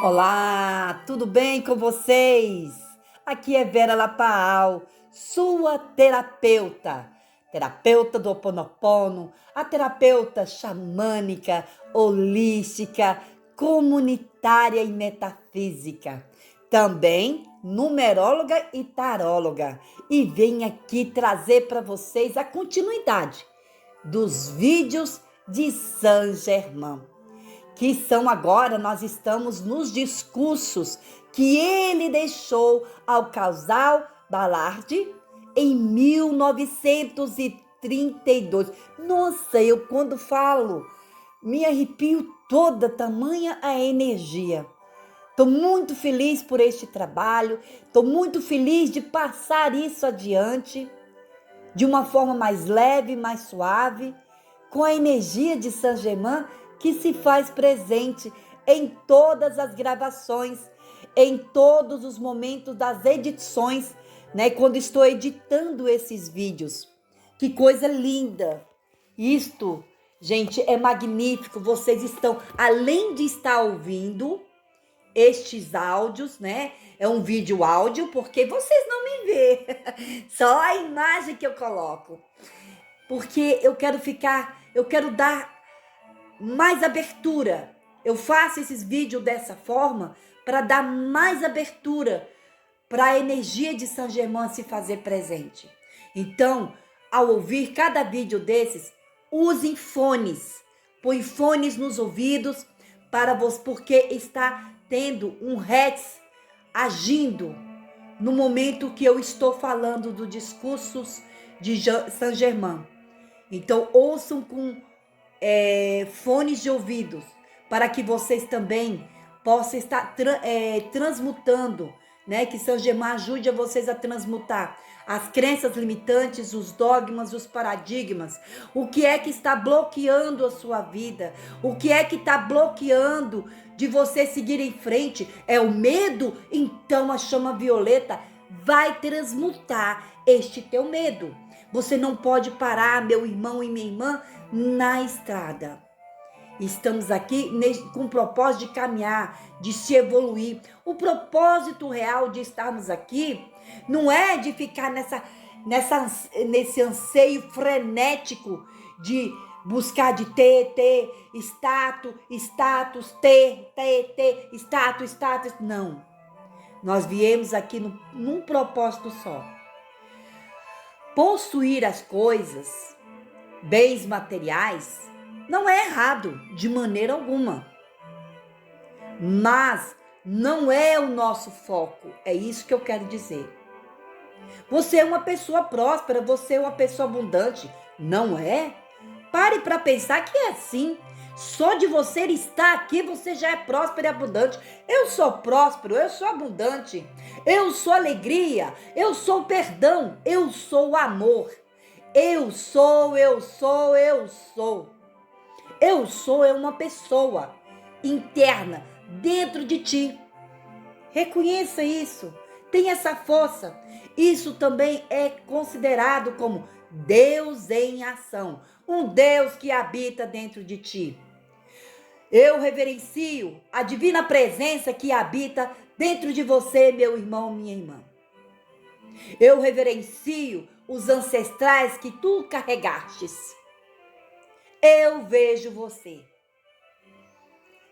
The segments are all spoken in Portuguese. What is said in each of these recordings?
Olá, tudo bem com vocês? Aqui é Vera Lapaal, sua terapeuta do Ho Oponopono, a terapeuta xamânica, holística, comunitária e metafísica. Também numeróloga e taróloga. E venho aqui trazer para vocês a continuidade dos vídeos de Saint-Germain, que são agora, nós estamos nos discursos que ele deixou ao casal Ballard em 1932. Nossa, eu quando falo, me arrepio toda, tamanha a energia. Estou muito feliz por este trabalho, estou muito feliz de passar isso adiante de uma forma mais leve, mais suave, com a energia de Saint-Germain que se faz presente em todas as gravações, em todos os momentos das edições, né? Quando estou editando esses vídeos. Que coisa linda! Isto, gente, é magnífico. Vocês estão, além de estar ouvindo estes áudios, né? É um vídeo áudio, porque vocês não me vê, só a imagem que eu coloco. Porque eu quero dar mais abertura. Eu faço esses vídeos dessa forma para dar mais abertura para a energia de Saint-Germain se fazer presente. Então, ao ouvir cada vídeo desses, usem fones. Põe fones nos ouvidos para você, porque está tendo um hertz agindo no momento que eu estou falando dos discursos de Saint-Germain. Então, ouçam com fones de ouvidos, para que vocês também possam estar transmutando, né? Que Saint-Germain ajude a vocês a transmutar as crenças limitantes, os dogmas, os paradigmas. O que é que está bloqueando a sua vida? O que é que está bloqueando de você seguir em frente? É o medo? Então a chama violeta vai transmutar este teu medo. Você não pode parar, meu irmão e minha irmã, na estrada. Estamos aqui com o propósito de caminhar, de se evoluir. O propósito real de estarmos aqui não é de ficar nesse anseio frenético de buscar de ter, status, ter, status. Não. Nós viemos aqui num propósito só. Possuir as coisas, bens materiais, não é errado de maneira alguma. Mas não é o nosso foco. É isso que eu quero dizer. Você é uma pessoa próspera, você é uma pessoa abundante. Não é? Pare para pensar que é assim. Só de você estar aqui, você já é próspero e abundante. Eu sou próspero, eu sou abundante. Eu sou alegria, eu sou perdão, eu sou amor. Eu sou. Eu sou é uma pessoa interna dentro de ti. Reconheça isso. Tem essa força. Isso também é considerado como Deus em ação. Um Deus que habita dentro de ti. Eu reverencio a divina presença que habita dentro de você, meu irmão, minha irmã. Eu reverencio os ancestrais que tu carregastes. Eu vejo você.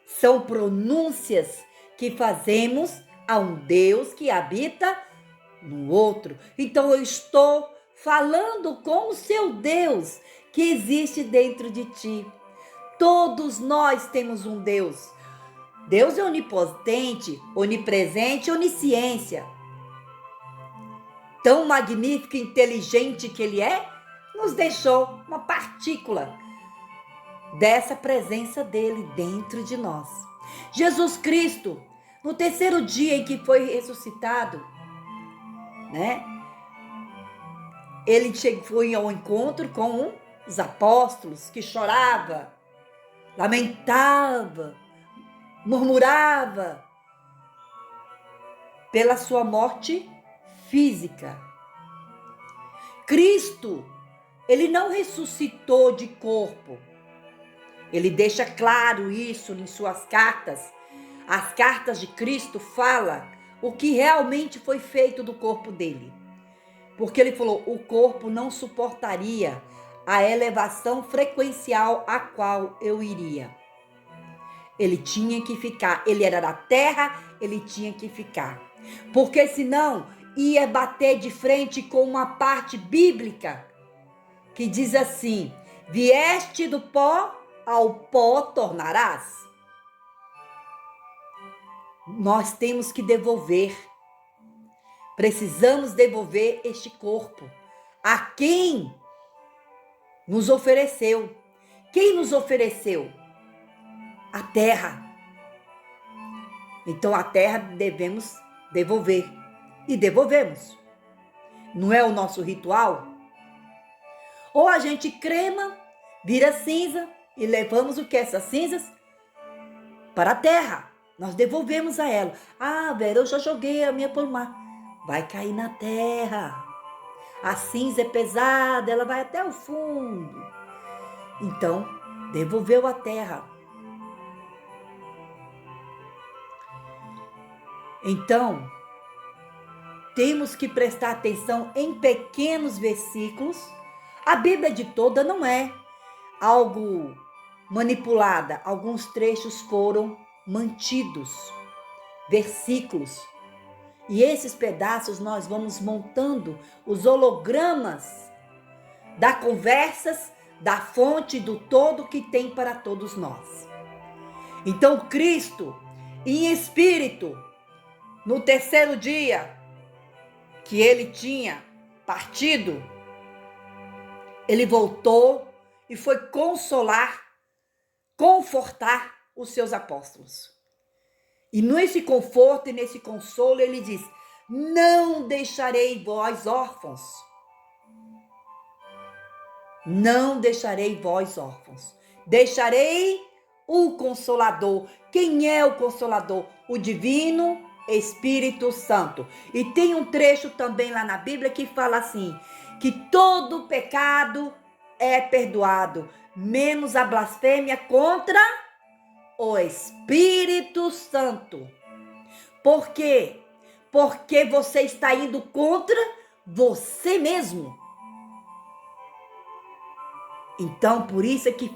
São pronúncias que fazemos a um Deus que habita no outro. Então eu estou falando com o seu Deus que existe dentro de ti. Todos nós temos um Deus. Deus é onipotente, onipresente, onisciência. Tão magnífico e inteligente que ele é, nos deixou uma partícula dessa presença dele dentro de nós. Jesus Cristo, no terceiro dia em que foi ressuscitado, né? Ele foi ao encontro com os apóstolos, que chorava, lamentava, murmurava pela sua morte física. Cristo, ele não ressuscitou de corpo. Ele deixa claro isso em suas cartas. As cartas de Cristo falam o que realmente foi feito do corpo dele. Porque ele falou, o corpo não suportaria a elevação frequencial a qual eu iria. Ele tinha que ficar, ele era da terra, ele tinha que ficar. Porque senão ia bater de frente com uma parte bíblica que diz assim, vieste do pó, ao pó tornarás. Nós temos que devolver. Precisamos devolver este corpo a quem nos ofereceu. Quem nos ofereceu? A terra. Então a terra devemos devolver. E devolvemos. Não é o nosso ritual? Ou a gente crema, vira cinza e levamos o que? Essas cinzas? Para a terra. Nós devolvemos a ela. Ah, Vera, eu já joguei a minha por mar. Vai cair na terra. A cinza é pesada, ela vai até o fundo. Então, devolveu a terra. Então, temos que prestar atenção em pequenos versículos. A Bíblia de toda não é algo manipulada. Alguns trechos foram mantidos, versículos. E esses pedaços nós vamos montando os hologramas das conversas, da fonte do todo que tem para todos nós. Então Cristo, em espírito, no terceiro dia que ele tinha partido, ele voltou e foi confortar os seus apóstolos. E nesse conforto e nesse consolo ele diz, não deixarei vós órfãos. Não deixarei vós órfãos. Deixarei o Consolador. Quem é o Consolador? O Divino Espírito Santo. E tem um trecho também lá na Bíblia que fala assim, que todo pecado é perdoado, menos a blasfêmia contra o Espírito Santo. Por quê? Porque você está indo contra você mesmo. Então, por isso é que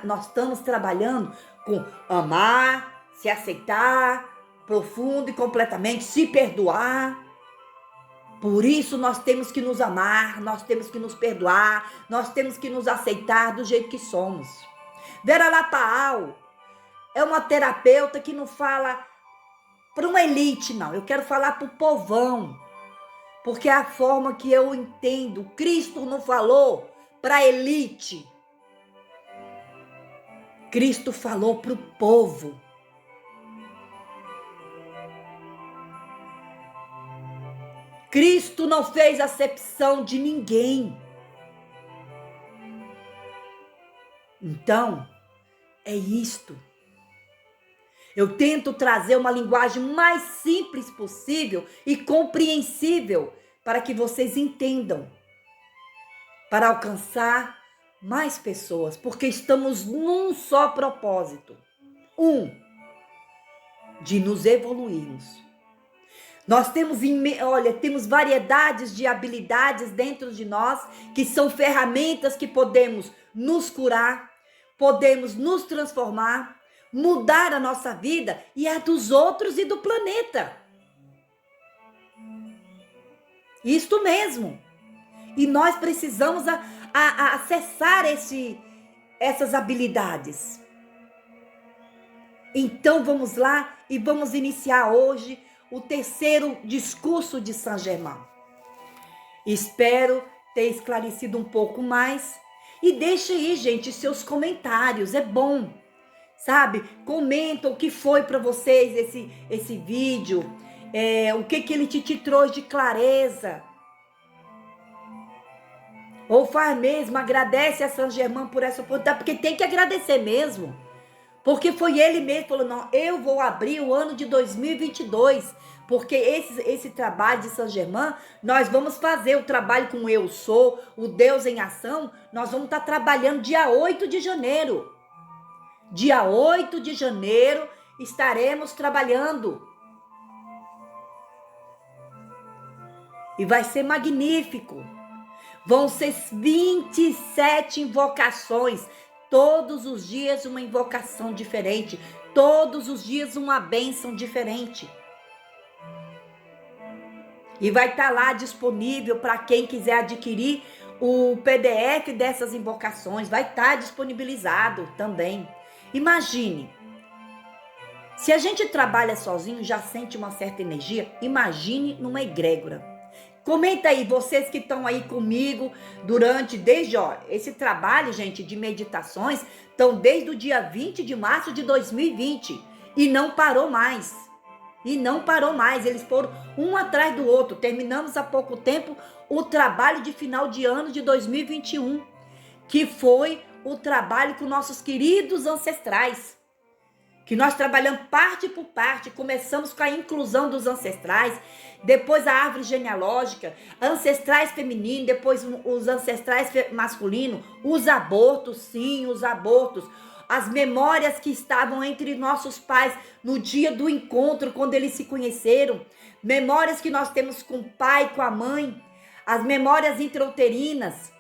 nós estamos trabalhando com amar, se aceitar, profundo e completamente, se perdoar. Por isso nós temos que nos amar, nós temos que nos perdoar, nós temos que nos aceitar do jeito que somos. Vera Lapaal é uma terapeuta que não fala para uma elite, não. Eu quero falar para o povão, porque é a forma que eu entendo. Cristo não falou para a elite. Cristo falou para o povo. Cristo não fez acepção de ninguém. Então, é isto. Eu tento trazer uma linguagem mais simples possível e compreensível para que vocês entendam. Para alcançar mais pessoas, porque estamos num só propósito. De nos evoluirmos. Nós temos variedades de habilidades dentro de nós, que são ferramentas que podemos nos curar, podemos nos transformar, mudar a nossa vida e a dos outros e do planeta. Isto mesmo. E nós precisamos acessar essas habilidades. Então vamos lá e vamos iniciar hoje o terceiro discurso de Saint Germain. Espero ter esclarecido um pouco mais. E deixe aí, gente, seus comentários. É bom, sabe? Comenta o que foi para vocês esse vídeo. O que ele te trouxe de clareza. Ou faz mesmo, agradece a Saint Germain por essa oportunidade, porque tem que agradecer mesmo. Porque foi ele mesmo que falou, não, eu vou abrir o ano de 2022, porque esse trabalho de Saint Germain, nós vamos fazer o trabalho com Eu Sou, o Deus em Ação, nós vamos estar trabalhando dia 8 de janeiro. Dia 8 de janeiro estaremos trabalhando. E vai ser magnífico. Vão ser 27 invocações. Todos os dias uma invocação diferente. Todos os dias uma bênção diferente. E vai estar lá disponível para quem quiser adquirir o PDF dessas invocações. Vai estar disponibilizado também. Imagine. Se a gente trabalha sozinho, já sente uma certa energia. Imagine numa egrégora. Comenta aí, vocês que estão aí comigo desde esse trabalho, gente, de meditações, estão desde o dia 20 de março de 2020 e não parou mais. Eles foram um atrás do outro. Terminamos há pouco tempo o trabalho de final de ano de 2021, que foi o trabalho com nossos queridos ancestrais. Que nós trabalhamos parte por parte, começamos com a inclusão dos ancestrais, depois a árvore genealógica, ancestrais femininos, depois os ancestrais masculinos, os abortos, sim, os abortos, as memórias que estavam entre nossos pais no dia do encontro, quando eles se conheceram, memórias que nós temos com o pai, com a mãe, as memórias intrauterinas,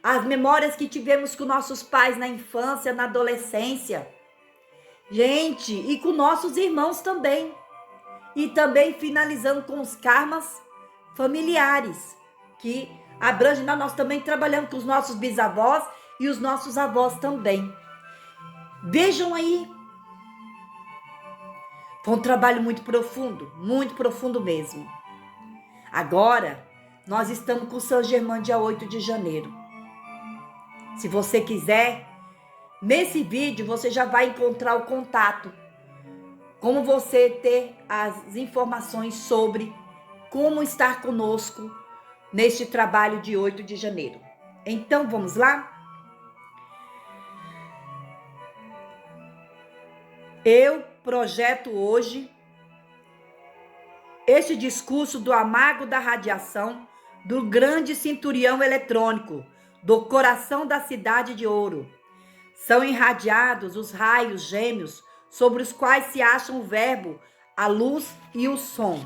as memórias que tivemos com nossos pais na infância, na adolescência. Gente, e com nossos irmãos também. E também finalizando com os karmas familiares, que abrangem, nós também trabalhamos com os nossos bisavós e os nossos avós também. Vejam aí. Foi um trabalho muito profundo mesmo. Agora, nós estamos com o Saint Germain dia 8 de janeiro. Se você quiser, nesse vídeo você já vai encontrar o contato. Como você ter as informações sobre como estar conosco neste trabalho de 8 de janeiro. Então, vamos lá? Eu projeto hoje este discurso do amago da radiação do grande cinturão eletrônico do coração da cidade de ouro. São irradiados os raios gêmeos sobre os quais se acham o verbo, a luz e o som.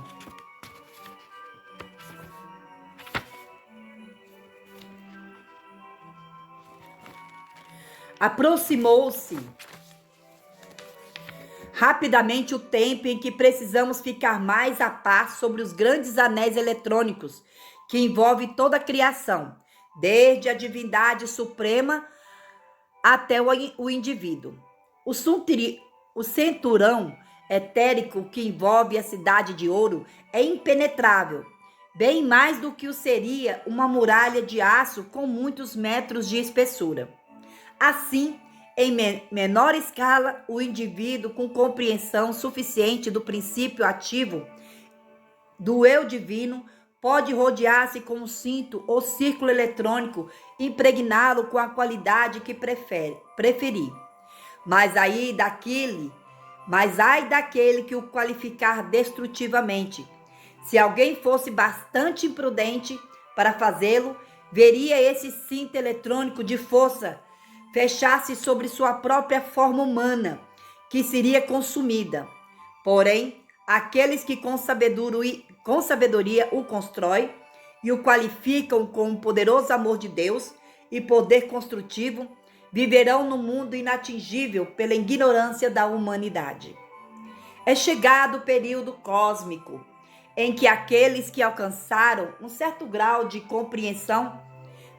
Aproximou-se rapidamente o tempo em que precisamos ficar mais a par sobre os grandes anéis eletrônicos que envolvem toda a criação, desde a divindade suprema até o indivíduo. O cinturão etérico que envolve a cidade de ouro é impenetrável, bem mais do que o seria uma muralha de aço com muitos metros de espessura. Assim, em menor escala, o indivíduo com compreensão suficiente do princípio ativo do eu divino pode rodear-se com um cinto ou círculo eletrônico, impregná-lo com a qualidade que preferir. Mas ai daquele que o qualificar destrutivamente. Se alguém fosse bastante imprudente para fazê-lo, veria esse cinto eletrônico de força fechar-se sobre sua própria forma humana, que seria consumida. Porém, aqueles que com sabedoria o constroem e o qualificam com o poderoso amor de Deus e poder construtivo, viverão no mundo inatingível pela ignorância da humanidade. É chegado o período cósmico em que aqueles que alcançaram um certo grau de compreensão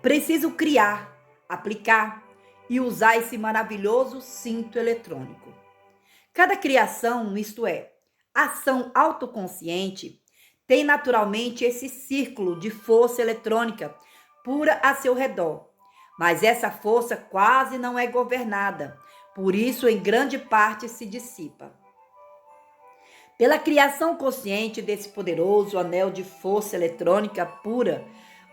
precisam criar, aplicar e usar esse maravilhoso cinto eletrônico. Cada criação, isto é, ação autoconsciente, tem naturalmente esse círculo de força eletrônica pura a seu redor. Mas essa força quase não é governada, por isso em grande parte se dissipa. Pela criação consciente desse poderoso anel de força eletrônica pura,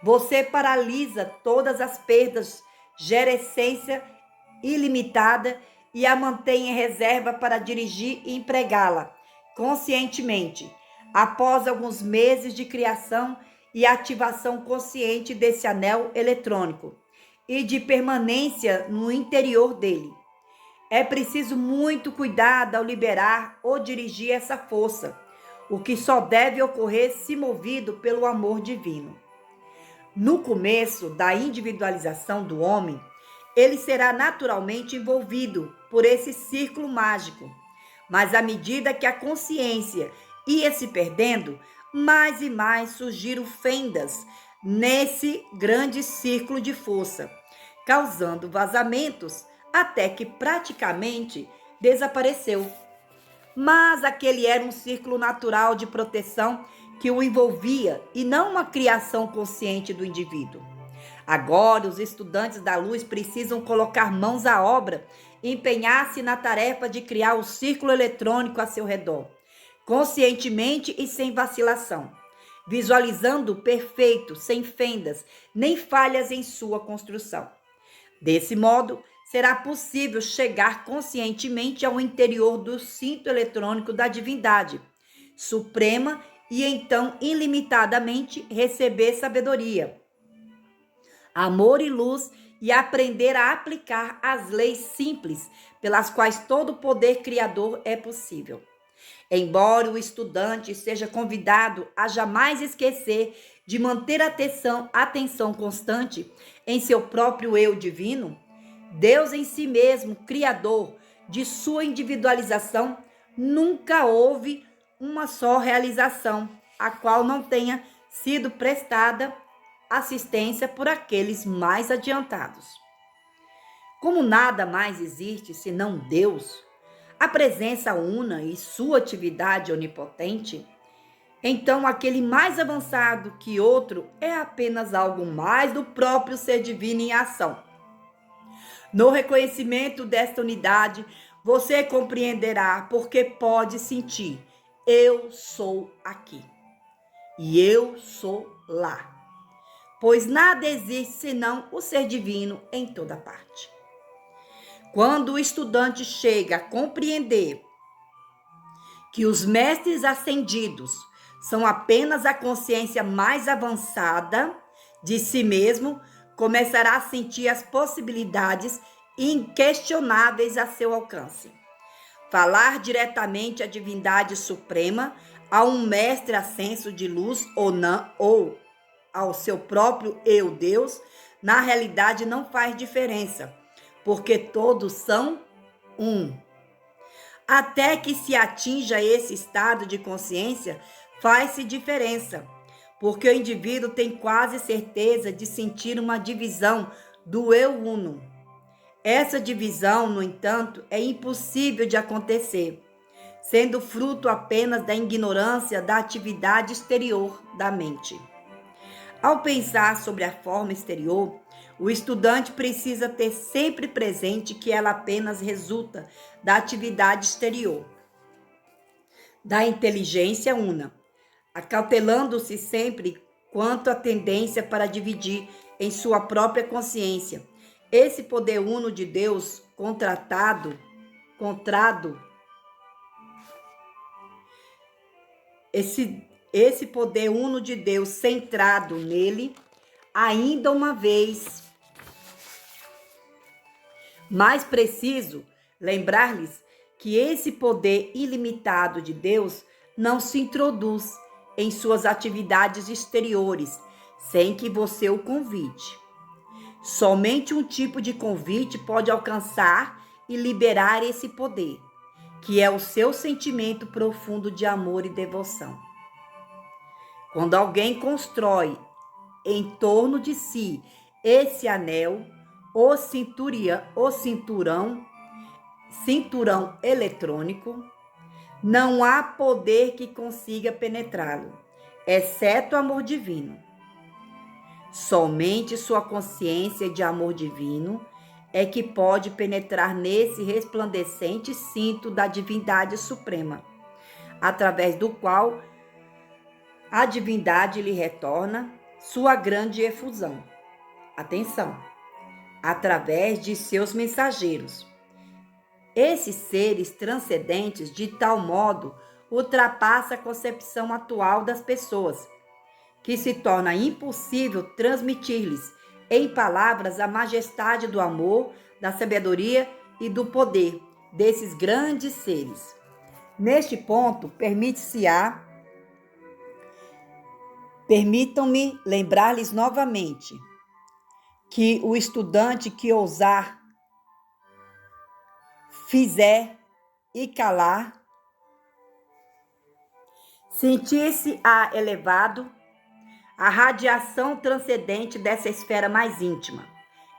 você paralisa todas as perdas, gera essência ilimitada e a mantém em reserva para dirigir e empregá-la conscientemente, após alguns meses de criação e ativação consciente desse anel eletrônico e de permanência no interior dele. É preciso muito cuidado ao liberar ou dirigir essa força, o que só deve ocorrer se movido pelo amor divino. No começo da individualização do homem, ele será naturalmente envolvido por esse círculo mágico, mas à medida que a consciência ia se perdendo, mais e mais surgiram fendas nesse grande círculo de força, causando vazamentos até que praticamente desapareceu. Mas aquele era um círculo natural de proteção que o envolvia e não uma criação consciente do indivíduo. Agora, os estudantes da luz precisam colocar mãos à obra e empenhar-se na tarefa de criar o círculo eletrônico a seu redor, conscientemente e sem vacilação, visualizando perfeito, sem fendas nem falhas em sua construção. Desse modo, será possível chegar conscientemente ao interior do cinto eletrônico da divindade suprema e então ilimitadamente receber sabedoria, amor e luz e aprender a aplicar as leis simples pelas quais todo o poder criador é possível. Embora o estudante seja convidado a jamais esquecer de manter atenção constante em seu próprio eu divino, Deus em si mesmo, criador de sua individualização, nunca houve uma só realização, a qual não tenha sido prestada assistência por aqueles mais adiantados. Como nada mais existe senão Deus, a presença una e sua atividade onipotente, então aquele mais avançado que outro é apenas algo mais do próprio ser divino em ação. No reconhecimento desta unidade, você compreenderá porque pode sentir: eu sou aqui e eu sou lá. Pois nada existe senão o ser divino em toda parte. Quando o estudante chega a compreender que os mestres ascendidos são apenas a consciência mais avançada de si mesmo, começará a sentir as possibilidades inquestionáveis a seu alcance. Falar diretamente à divindade suprema, a um mestre ascenso de luz ou não, ou ao seu próprio eu Deus, na realidade não faz diferença, porque todos são um. Até que se atinja esse estado de consciência, faz-se diferença, porque o indivíduo tem quase certeza de sentir uma divisão do eu uno. Essa divisão, no entanto, é impossível de acontecer, sendo fruto apenas da ignorância da atividade exterior da mente. Ao pensar sobre a forma exterior, o estudante precisa ter sempre presente que ela apenas resulta da atividade exterior, da inteligência una, acautelando-se sempre quanto à tendência para dividir em sua própria consciência esse poder uno de Deus esse poder uno de Deus centrado nele, ainda uma vez. Mais preciso lembrar-lhes que esse poder ilimitado de Deus não se introduz em suas atividades exteriores sem que você o convide. Somente um tipo de convite pode alcançar e liberar esse poder, que é o seu sentimento profundo de amor e devoção. Quando alguém constrói em torno de si esse anel, o cinturão eletrônico, não há poder que consiga penetrá-lo, exceto o amor divino. Somente sua consciência de amor divino é que pode penetrar nesse resplandecente cinto da divindade suprema, através do qual a divindade lhe retorna sua grande efusão. Atenção! Através de seus mensageiros. Esses seres transcendentes, de tal modo, ultrapassa a concepção atual das pessoas, que se torna impossível transmitir-lhes em palavras a majestade do amor, da sabedoria e do poder desses grandes seres. Neste ponto, permitam-me lembrar-lhes novamente que o estudante que ousar, fizer e calar, sentir-se-á elevado a radiação transcendente dessa esfera mais íntima.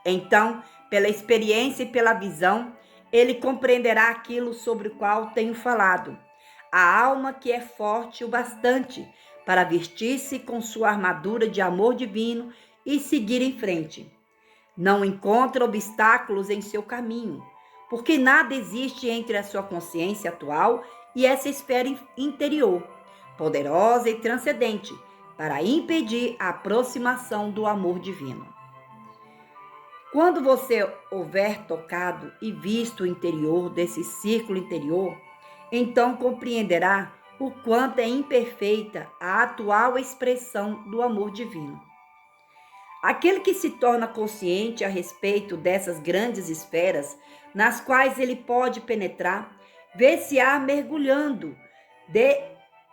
Então, pela experiência e pela visão, ele compreenderá aquilo sobre o qual tenho falado. A alma que é forte o bastante para vestir-se com sua armadura de amor divino e seguir em frente. Não encontra obstáculos em seu caminho, porque nada existe entre a sua consciência atual e essa esfera interior, poderosa e transcendente, para impedir a aproximação do amor divino. Quando você houver tocado e visto o interior desse círculo interior, então compreenderá o quanto é imperfeita a atual expressão do amor divino. Aquele que se torna consciente a respeito dessas grandes esferas nas quais ele pode penetrar, vê-se-á mergulhando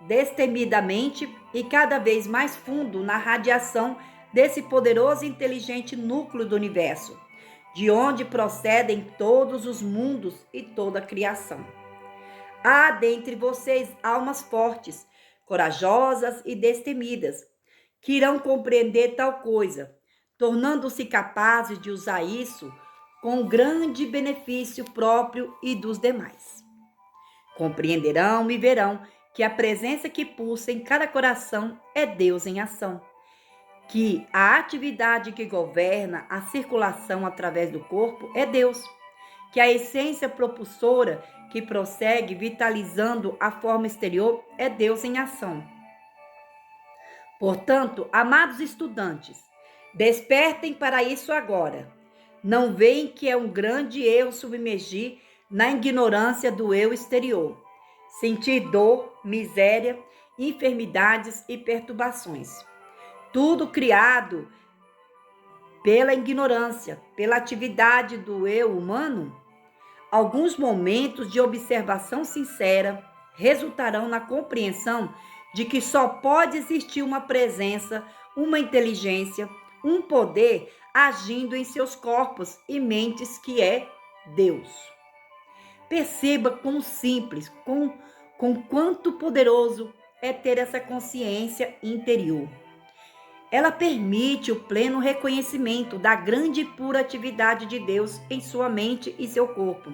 destemidamente e cada vez mais fundo na radiação desse poderoso e inteligente núcleo do universo, de onde procedem todos os mundos e toda a criação. Há dentre vocês almas fortes, corajosas e destemidas, que irão compreender tal coisa, tornando-se capazes de usar isso com grande benefício próprio e dos demais. Compreenderão e verão que a presença que pulsa em cada coração é Deus em ação, que a atividade que governa a circulação através do corpo é Deus, que a essência propulsora que prossegue vitalizando a forma exterior é Deus em ação. Portanto, amados estudantes, despertem para isso agora. Não veem que é um grande erro submergir na ignorância do eu exterior, sentir dor, miséria, enfermidades e perturbações. Tudo criado pela ignorância, pela atividade do eu humano. Alguns momentos de observação sincera resultarão na compreensão de que só pode existir uma presença, uma inteligência, um poder agindo em seus corpos e mentes, que é Deus. Perceba quão simples, com quanto poderoso é ter essa consciência interior. Ela permite o pleno reconhecimento da grande e pura atividade de Deus em sua mente e seu corpo,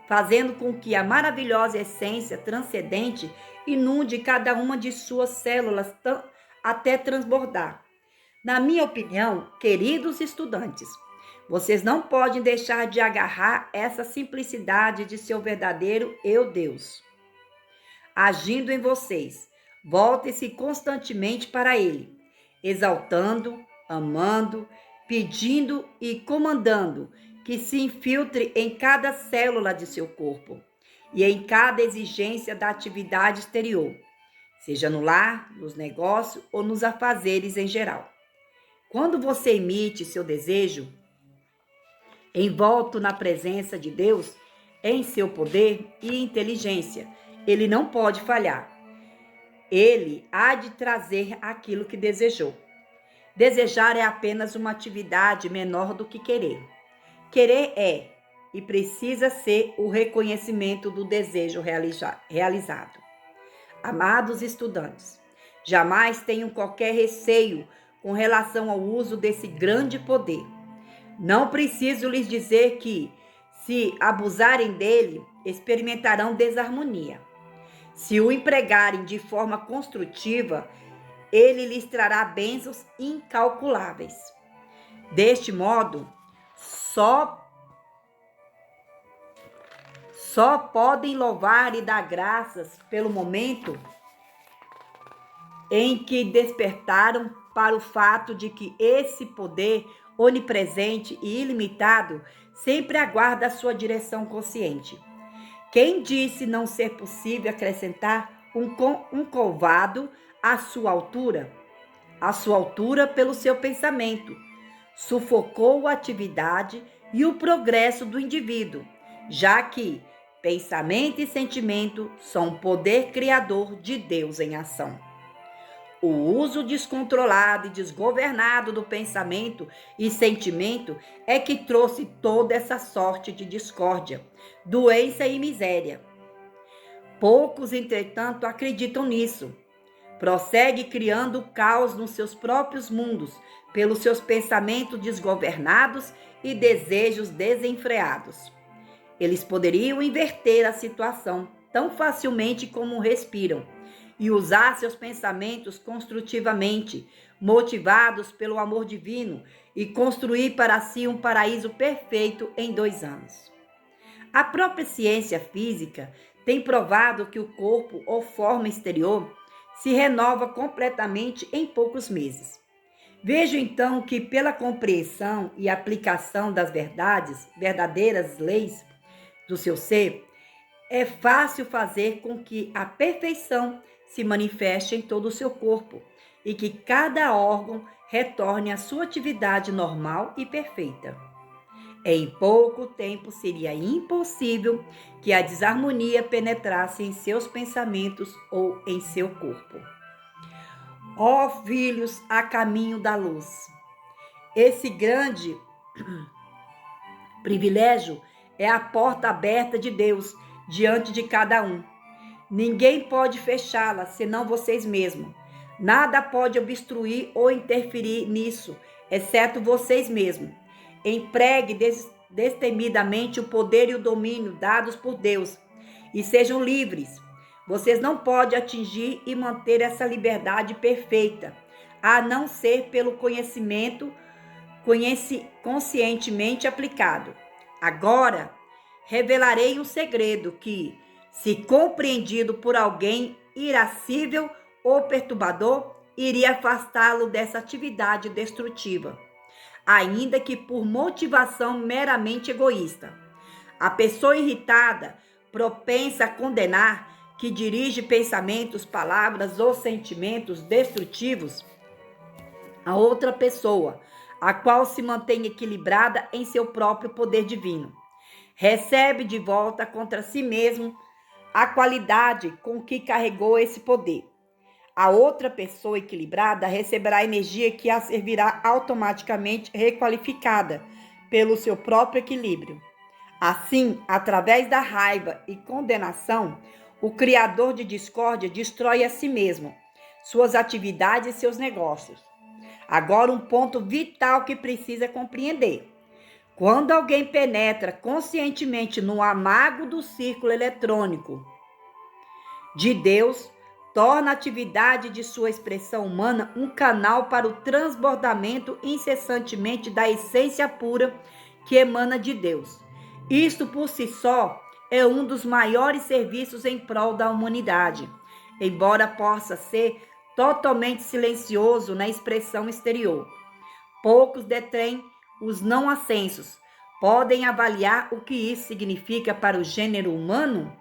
fazendo com que a maravilhosa essência transcendente inunde cada uma de suas células até transbordar. Na minha opinião, queridos estudantes, vocês não podem deixar de agarrar essa simplicidade de seu verdadeiro eu Deus. Agindo em vocês, voltem-se constantemente para Ele, exaltando, amando, pedindo e comandando que se infiltre em cada célula de seu corpo e em cada exigência da atividade exterior, seja no lar, nos negócios ou nos afazeres em geral. Quando você emite seu desejo, envolto na presença de Deus, em seu poder e inteligência, ele não pode falhar. Ele há de trazer aquilo que desejou. Desejar é apenas uma atividade menor do que querer. Querer é e precisa ser o reconhecimento do desejo realizado. Amados estudantes, jamais tenham qualquer receio com relação ao uso desse grande poder. Não preciso lhes dizer que, se abusarem dele, experimentarão desarmonia. Se o empregarem de forma construtiva, ele lhes trará bênçãos incalculáveis. Deste modo, só podem louvar e dar graças pelo momento em que despertaram para o fato de que esse poder onipresente e ilimitado sempre aguarda a sua direção consciente. Quem disse não ser possível acrescentar um covado à sua altura? A sua altura pelo seu pensamento. Sufocou a atividade e o progresso do indivíduo, já que pensamento e sentimento são o poder criador de Deus em ação. O uso descontrolado e desgovernado do pensamento e sentimento é que trouxe toda essa sorte de discórdia, doença e miséria. Poucos, entretanto, acreditam nisso. Prossegue criando caos nos seus próprios mundos, pelos seus pensamentos desgovernados e desejos desenfreados. Eles poderiam inverter a situação tão facilmente como respiram e usar seus pensamentos construtivamente, motivados pelo amor divino, e construir para si um paraíso perfeito em 2 anos. A própria ciência física tem provado que o corpo ou forma exterior se renova completamente em poucos meses. Vejo então que, pela compreensão e aplicação das verdadeiras leis do seu ser, é fácil fazer com que a perfeição se manifeste em todo o seu corpo e que cada órgão retorne à sua atividade normal e perfeita. Em pouco tempo seria impossível que a desarmonia penetrasse em seus pensamentos ou em seu corpo. Ó filhos, a caminho da luz. Esse grande privilégio é a porta aberta de Deus diante de cada um. Ninguém pode fechá-la, senão vocês mesmos. Nada pode obstruir ou interferir nisso, exceto vocês mesmos. Empregue destemidamente o poder e o domínio dados por Deus e sejam livres. Vocês não podem atingir e manter essa liberdade perfeita, a não ser pelo conhecimento conscientemente aplicado. Agora, revelarei um segredo que, se compreendido por alguém irascível ou perturbador, iria afastá-lo dessa atividade destrutiva, ainda que por motivação meramente egoísta. A pessoa irritada, propensa a condenar, que dirige pensamentos, palavras ou sentimentos destrutivos a outra pessoa, a qual se mantém equilibrada em seu próprio poder divino, recebe de volta contra si mesmo a qualidade com que carregou esse poder. A outra pessoa equilibrada receberá energia que a servirá automaticamente requalificada pelo seu próprio equilíbrio. Assim, através da raiva e condenação, o criador de discórdia destrói a si mesmo, suas atividades e seus negócios. Agora, um ponto vital que precisa compreender. Quando alguém penetra conscientemente no amago do círculo eletrônico de Deus, torna a atividade de sua expressão humana um canal para o transbordamento incessantemente da essência pura que emana de Deus. Isto por si só é um dos maiores serviços em prol da humanidade, embora possa ser totalmente silencioso na expressão exterior. Poucos detêm os não ascensos. Podem avaliar o que isso significa para o gênero humano?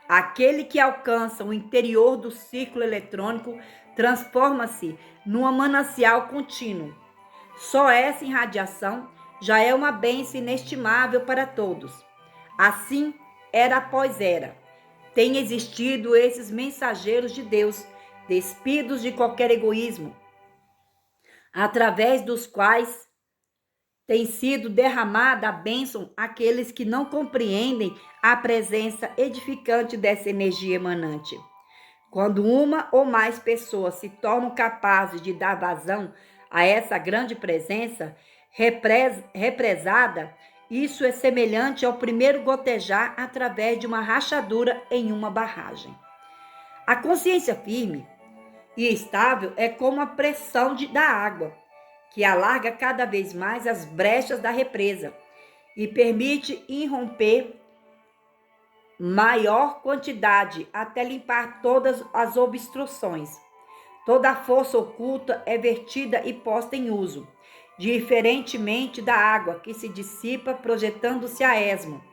Aquele que alcança o interior do círculo eletrônico transforma-se num manancial contínuo. Só essa irradiação já é uma bênção inestimável para todos. Assim, era após era, tem existido esses mensageiros de Deus, despidos de qualquer egoísmo, através dos quais tem sido derramada a bênção àqueles que não compreendem a presença edificante dessa energia emanante. Quando uma ou mais pessoas se tornam capazes de dar vazão a essa grande presença represada, isso é semelhante ao primeiro gotejar através de uma rachadura em uma barragem. A consciência firme e estável é como a pressão da água, que alarga cada vez mais as brechas da represa e permite irromper maior quantidade até limpar todas as obstruções. Toda a força oculta é vertida e posta em uso, diferentemente da água que se dissipa projetando-se a esmo.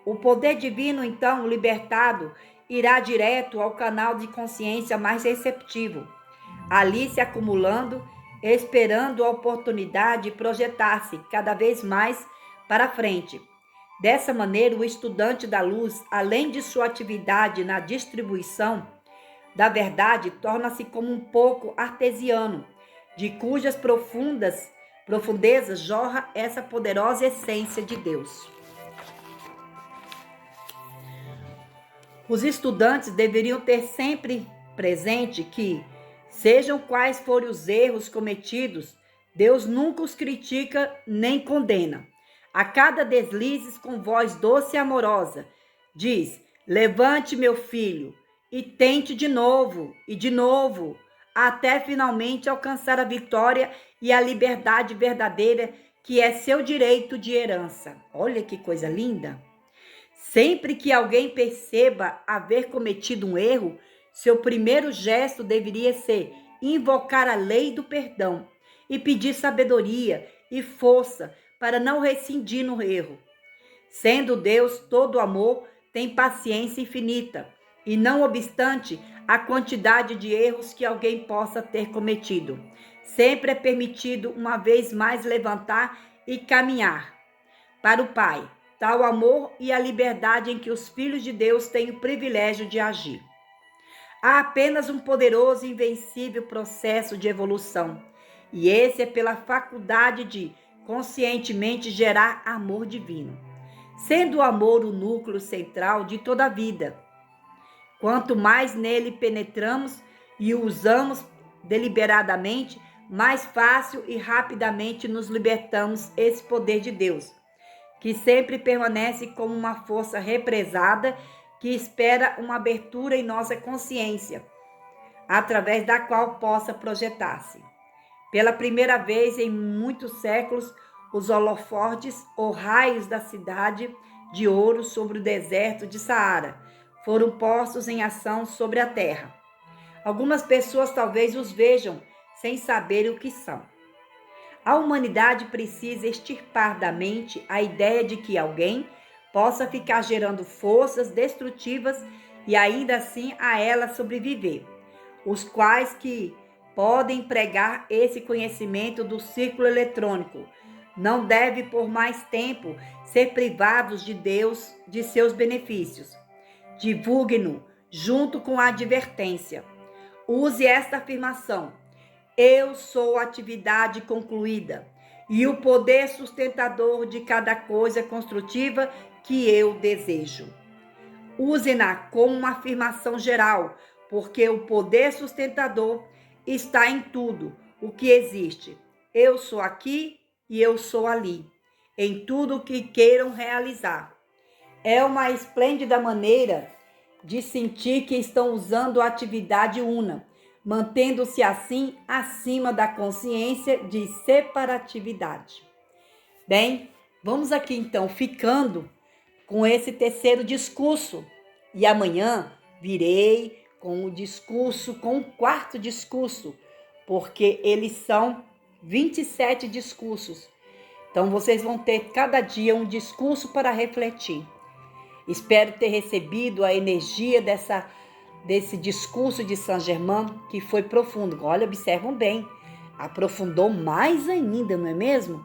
O poder divino, então, libertado, irá direto ao canal de consciência mais receptivo, ali se acumulando, esperando a oportunidade de projetar-se cada vez mais para frente. Dessa maneira, o estudante da luz, além de sua atividade na distribuição da verdade, torna-se como um pouco artesiano, de cujas profundezas jorra essa poderosa essência de Deus. Os estudantes deveriam ter sempre presente que, sejam quais forem os erros cometidos, Deus nunca os critica nem condena. A cada deslize, com voz doce e amorosa, diz: levante, meu filho, e tente de novo, até finalmente alcançar a vitória e a liberdade verdadeira, que é seu direito de herança. Olha que coisa linda! Sempre que alguém perceba haver cometido um erro, seu primeiro gesto deveria ser invocar a lei do perdão e pedir sabedoria e força para não rescindir no erro. Sendo Deus todo amor, tem paciência infinita, e não obstante a quantidade de erros que alguém possa ter cometido, sempre é permitido uma vez mais levantar e caminhar para o Pai. Tal amor e a liberdade em que os filhos de Deus têm o privilégio de agir. Há apenas um poderoso e invencível processo de evolução, e esse é pela faculdade de conscientemente gerar amor divino, sendo o amor o núcleo central de toda a vida. Quanto mais nele penetramos e o usamos deliberadamente, mais fácil e rapidamente nos libertamos esse poder de Deus, que sempre permanece como uma força represada que espera uma abertura em nossa consciência, através da qual possa projetar-se. Pela primeira vez em muitos séculos, os holofotes ou raios da cidade de ouro sobre o deserto de Saara foram postos em ação sobre a terra. Algumas pessoas talvez os vejam sem saber o que são. A humanidade precisa extirpar da mente a ideia de que alguém possa ficar gerando forças destrutivas e ainda assim a ela sobreviver, os quais que podem pregar esse conhecimento do círculo eletrônico não devem por mais tempo ser privados de Deus de seus benefícios. Divulgue-no junto com a advertência. Use esta afirmação: eu sou a atividade concluída e o poder sustentador de cada coisa construtiva que eu desejo. Use-na como uma afirmação geral, porque o poder sustentador está em tudo o que existe. Eu sou aqui e eu sou ali, em tudo o que queiram realizar. É uma esplêndida maneira de sentir que estão usando a atividade una, mantendo-se assim acima da consciência de separatividade. Bem, vamos aqui então ficando com esse terceiro discurso e amanhã virei com o quarto discurso, porque eles são 27 discursos. Então vocês vão ter cada dia um discurso para refletir. Espero ter recebido a energia desse discurso de Saint-Germain, que foi profundo. Olha, observam bem, aprofundou mais ainda, não é mesmo?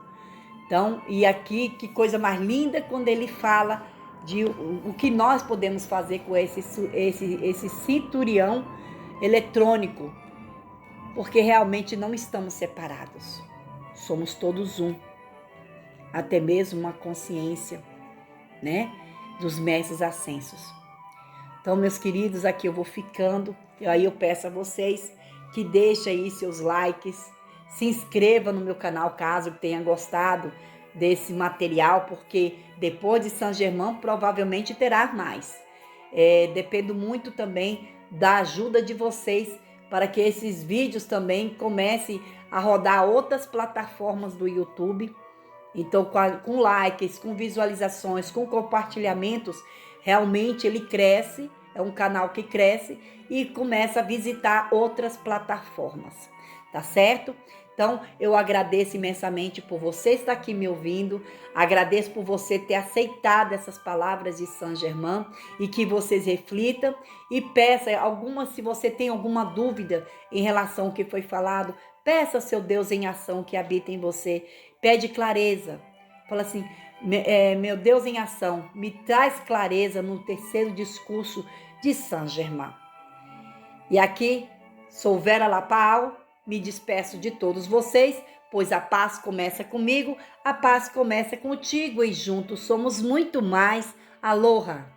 Então, e aqui, que coisa mais linda quando ele fala de o que nós podemos fazer com esse cinturão eletrônico, porque realmente não estamos separados, somos todos um, até mesmo uma consciência, né, dos mestres ascensos. Então, meus queridos, aqui eu vou ficando. E aí eu peço a vocês que deixem aí seus likes, se inscreva no meu canal caso tenha gostado desse material, porque depois de Saint-Germain provavelmente terá mais. Dependo muito também da ajuda de vocês para que esses vídeos também comecem a rodar outras plataformas do YouTube. Então, com likes, com visualizações, com compartilhamentos, realmente ele cresce, é um canal que cresce e começa a visitar outras plataformas, tá certo? Então, eu agradeço imensamente por você estar aqui me ouvindo, agradeço por você ter aceitado essas palavras de Saint Germain e que vocês reflitam e peça se você tem alguma dúvida em relação ao que foi falado, peça ao seu Deus em ação que habita em você, pede clareza, fala assim, meu Deus em ação, me traz clareza no terceiro discurso de Saint Germain. E aqui, sou Vera Lapao, me despeço de todos vocês, pois a paz começa comigo, a paz começa contigo e juntos somos muito mais. Aloha!